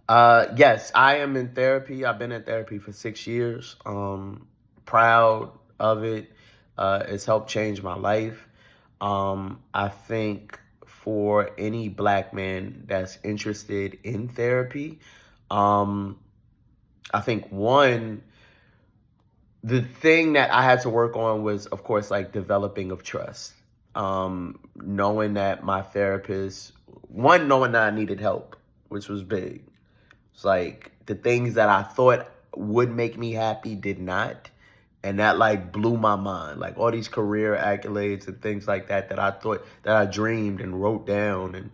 Yes, I am in therapy. I've been in therapy for 6 years. Proud of it. It's helped change my life. I think for any black man that's interested in therapy, um, I think the thing that I had to work on was, of course, like developing of trust. Knowing that my therapist, knowing that I needed help, which was big. It's like the things that I thought would make me happy did not. And that like blew my mind. Like all these career accolades and things like that that I thought that I dreamed and wrote down and,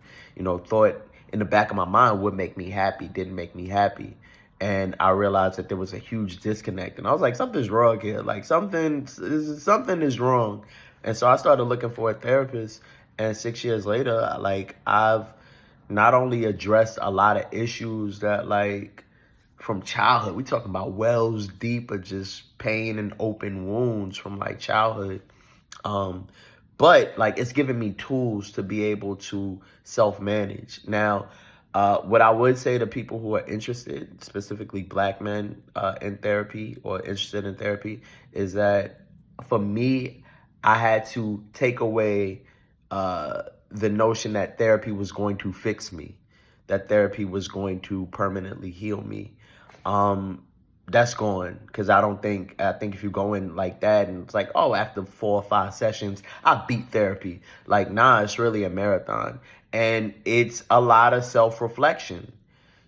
thought in the back of my mind would make me happy, didn't make me happy. And I realized that there was a huge disconnect. And I was like, something's wrong here. Like something is wrong. And so I started looking for a therapist. And 6 years later, like I've not only addressed a lot of issues that like from childhood, we talking about wells deep of just pain and open wounds from like childhood. Um, but like it's given me tools to be able to self-manage. Now, what I would say to people who are interested, specifically black men in therapy or interested in therapy, is that for me, I had to take away the notion that therapy was going to fix me, that therapy was going to permanently heal me. Um, that's gone because I think if you go in like that and it's like, oh, after 4 or 5 sessions, I beat therapy. Like, nah, it's really a marathon. And it's a lot of self-reflection.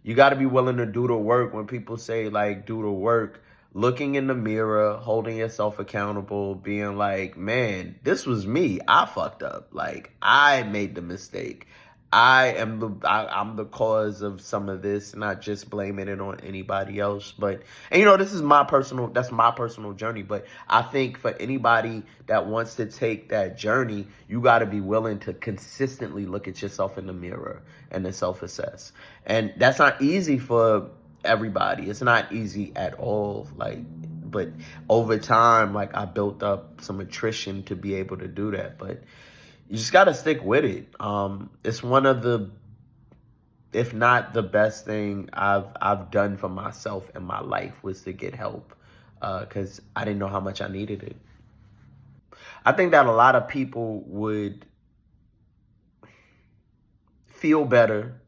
You got to be willing to do the work. When people say like do the work, looking in the mirror, holding yourself accountable, being like, man, this was me. I fucked up. Like I made the mistake. I'm the cause of some of this, not just blaming it on anybody else. But and this is that's my personal journey. But I think for anybody that wants to take that journey, you got to be willing to consistently look at yourself in the mirror and to self-assess. And that's not easy for everybody. It's not easy at all. But over time, like I built up some attrition to be able to do that. But you just got to stick with it. It's one of the, if not the best thing I've done for myself in my life was to get help, because I didn't know how much I needed it. I think that a lot of people would feel better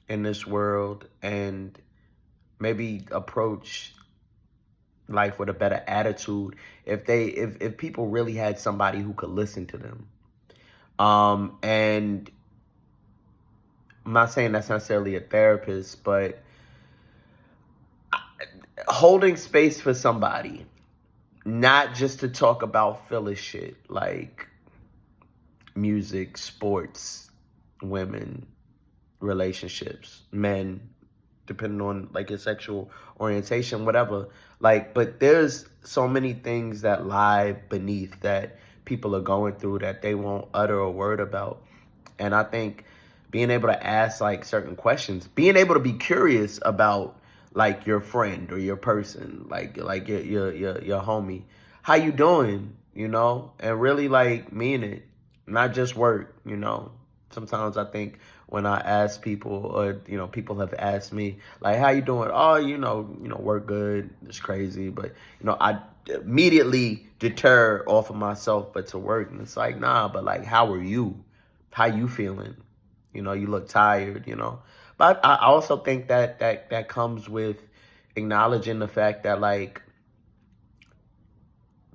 in this world and maybe approach life with a better attitude if people really had somebody who could listen to them. And I'm not saying that's necessarily a therapist, but holding space for somebody, not just to talk about filler shit like music, sports, women, relationships, men, depending on like your sexual orientation, whatever. Like, but there's so many things that lie beneath that people are going through that they won't utter a word about. And I think being able to ask like certain questions, being able to be curious about like your friend or your person, like your homie, how you doing, and really like mean it, not just work. Sometimes I think when I ask people, or people have asked me like, how you doing? Oh, work good. It's crazy, but I immediately deter off of myself, but to work, and it's like, nah, but like, how are you? How you feeling? You look tired. But I also think that comes with acknowledging the fact that like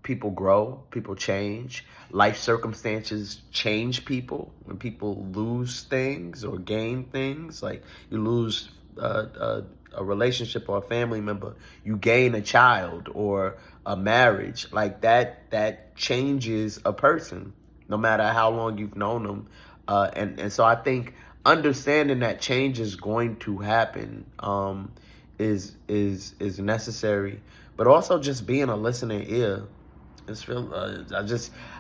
people grow, people change, life circumstances change people. When people lose things or gain things, like you lose a relationship or a family member, you gain a child or a marriage, like that changes a person, no matter how long you've known them. And so I think understanding that change is going to happen is necessary, but also just being a listening ear. It's real.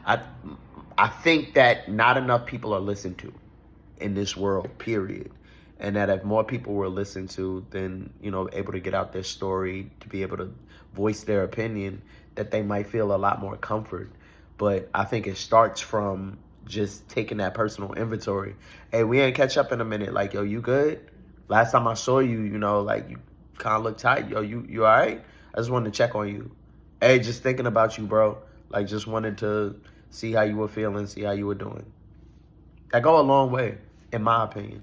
I I think that not enough people are listened to in this world, period. And that if more people were listened to, then able to get out their story, to be able to voice their opinion, that they might feel a lot more comfort. But I think it starts from just taking that personal inventory. Hey, we ain't catch up in a minute. Like, yo, you good? Last time I saw you, you know, like you kind of look tight. Yo, you all right? I just wanted to check on you. Hey, just thinking about you, bro. Like, just wanted to see how you were feeling, see how you were doing. That go a long way, in my opinion.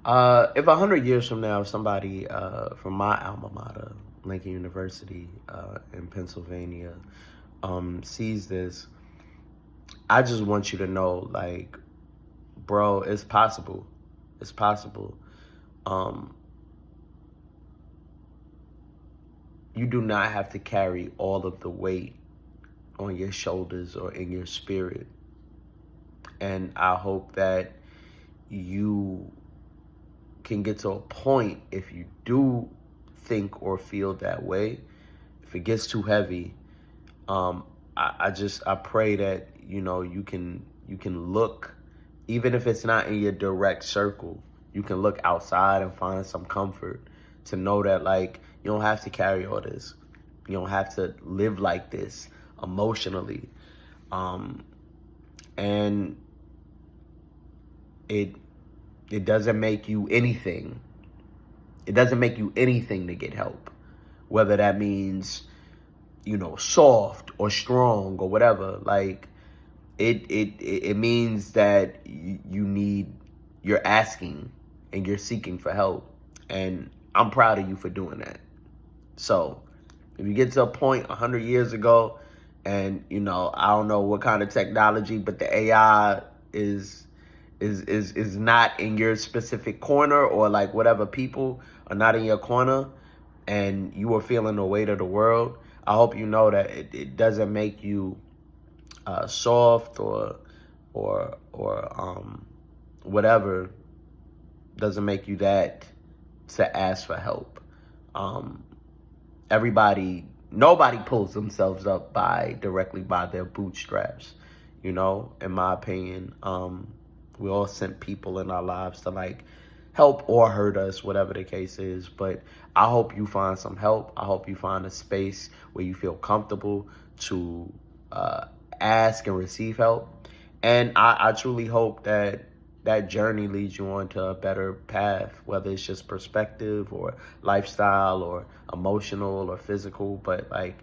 If 100 years from now, somebody from my alma mater, Lincoln University in Pennsylvania, sees this, I just want you to know, like, bro, it's possible. It's possible. You do not have to carry all of the weight on your shoulders or in your spirit. And I hope that you can get to a point, if you do think or feel that way, if it gets too heavy, I pray that, you know, you can look, even if it's not in your direct circle, you can look outside and find some comfort to know that, like, you don't have to carry all this. You don't have to live like this emotionally. And it doesn't make you anything. It doesn't make you anything to get help. Whether that means, you know, soft or strong or whatever. Like, it means that you're asking and you're seeking for help. And I'm proud of you for doing that. So if you get to a point 100 years ago and, you know, I don't know what kind of technology, but the AI is not in your specific corner, or like whatever people are not in your corner, and you are feeling the weight of the world, I hope you know that it doesn't make you soft or whatever. Doesn't make you that to ask for help. Nobody pulls themselves up directly by their bootstraps, you know, in my opinion. We all sent people in our lives to, like, help or hurt us, whatever the case is. But I hope you find some help. I hope you find a space where you feel comfortable to ask and receive help. And I truly hope that that journey leads you on to a better path, whether it's just perspective or lifestyle or emotional or physical. But, like,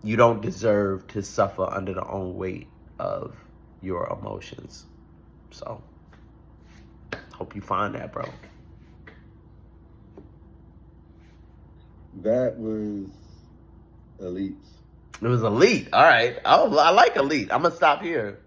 you don't deserve to suffer under the own weight of your emotions. So hope you find that, bro. That was elite. It was elite. All right. I like elite. I'm gonna stop here.